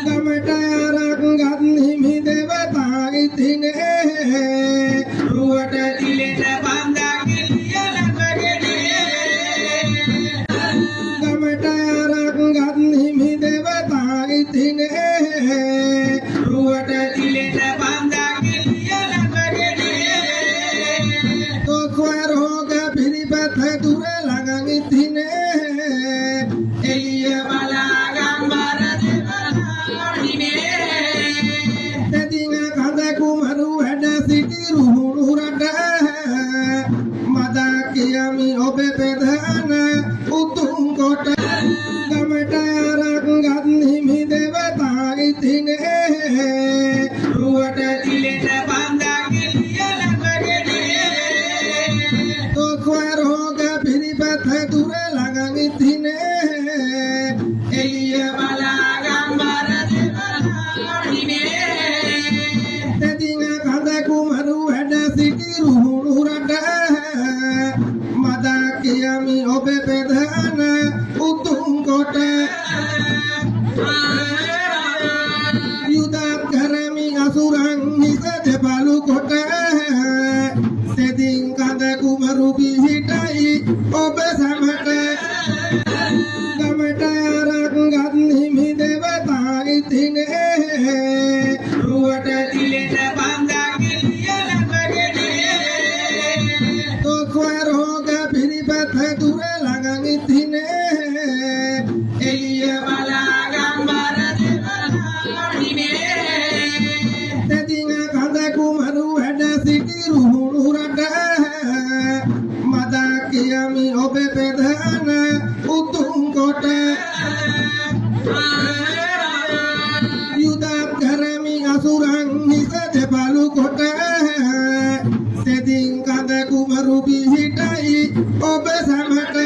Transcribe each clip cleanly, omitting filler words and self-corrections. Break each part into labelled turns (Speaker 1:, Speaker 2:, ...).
Speaker 1: ගමට අරක්ගත් හිමි දෙවතා ඉතිනේ රුවට දිලෙන බන්දා කෙලිය ලඟගෙන ගමට අරක්ගත් හිමි දෙවතා ඉතිනේ රුවට දිලෙන බන්දා කෙලිය ලඟගෙන තොක්වරෝග පිරිපත දුර ළඟ ඉතිනේ එළිය බලා ගම්බර දෙවනාඩිනේ කඳ කුමරු වැඩ සිටි රුහුණු රට මදා කියමි ඔබ ප්‍රධාන උතුම් කොට ගමට අරක්ගත් හිමි දෙවතා ඉතිනේ රුවට දිලෙන බන්දා කෙලිය ලඟගෙන තොක්වරෝග පිරිපත දුර ළඟ ඉතිනේ එළිය බලා ගම්බර දෙවනාඩිනේ කඳ කුමරු වැඩ සිටි රුහුණු රට මදා කියමි ඔබ ප්‍රධාන උතුම් කොට යුදක් කරමි අසුරන් හිස දෙපළු කොට දෙදින් කඳ කුමරු පිහිටයි ඔබ සමට ගමට අරක්ගත් හිමි දෙවතා ඉතිනේ රුවට දිලෙන බන්දා කෙලිය ලඟගෙන තොක්වරෝග පිරිපත දුර ළඟ ඉතිනේ එළිය බලා ගම්බර දෙවනාඩිනේ දෙදින කඳ කුමරු වැඩ සිටි රුහුණු රට මදා කියමි ඔබ ප්‍රධාන උතුම් කොට යුදක් කරමි අසුරන් හිස දෙපළු කොට දෙදින් කඳ කුමරු පිහිටයි ඔබ සමට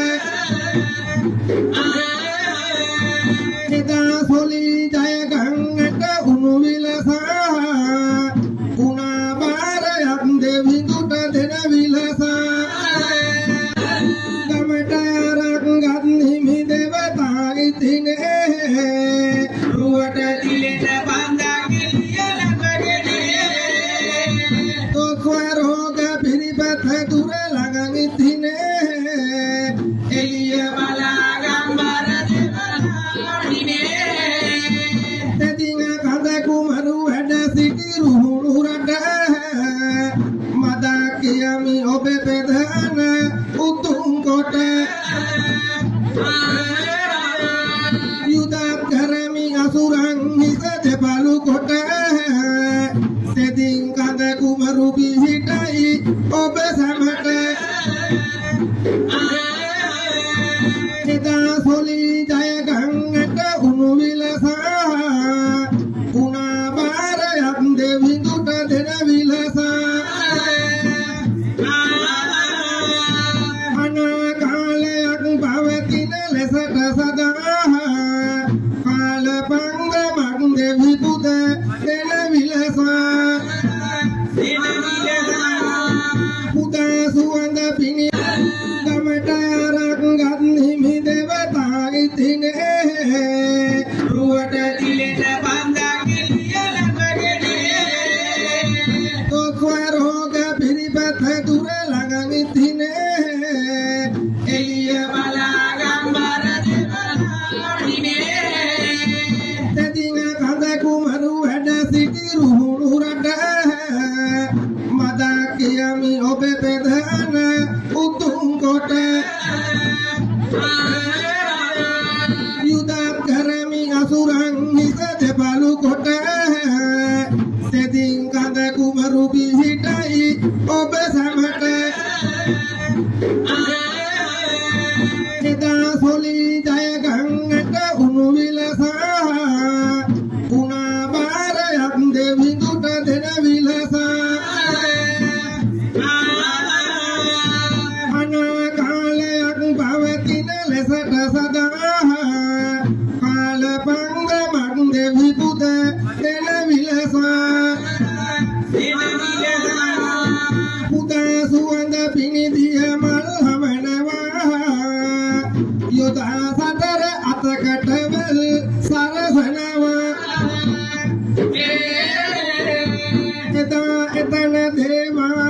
Speaker 1: එදා සොලි ජය ගංගට උණු විලසා උනා බාරයක් දෙවිඳුට දෙන විලසා ගමට අරක්ගත් හිමි දෙවතා ඉතිනේ රුවට දිලෙන බන්දා කෙලිය ලඟගෙන තොක්වරෝග පිරිපත දුර ළඟ ඉතිනේ එළිය බලා ගම්බර දෙවනාඩිනේ දෙදින කඳ කුමරු වැඩ සිටි රුහුණු රට මදා කියමි ඔබ ප්‍රධාන උතුම් කොට යුදක් කරමි අසුරන් හිස දෙපළු කොට දෙදින් කඳ කුමරු පිහිටයි ඔබ සමට එදා සොලි ජය ගංගට උණු විලසා උනා බාරයක් දෙවිඳුට දෙන විලසා අනාකාලයක් පවතින ලෙසට සදා කාල පංගමක් දෙවි පුද දෙන විලසා පුදා සුවඳ පිණි ගමට අරක්ගත් හිමි දෙවතා ඉතිනේ රුවට දිලෙන බන්දා කෙලිය ලඟගෙන තොක්වරෝග පිරිපත දුර ළඟ ඉතිනේ එළිය බලා ගම්බර දෙවනාඩිනේ දෙදින කඳ කුමරු වැඩ සිටි රුහුණු රට මදා කියමි ඔබ ප්‍රධාන උතුම් කොට යුදක් කරමි අසුරන් හිස දෙපළු කොට දෙදින් කඳ කුමරු පිහිටයි ඔබ සමට එදා සොලි ජය ගංගට උණු විලසා උනා බාරයක් දෙවිඳුට දෙන විලසා අනාකාලයක් පවතින ලෙසට සදා කාල පංගමක් දෙවි පුද දෙන විලසා පුදා සුවඳ පිණිදිය මල් හමනවා යොදා සතර අතකට වෙල් සරසනවා එතන දේවා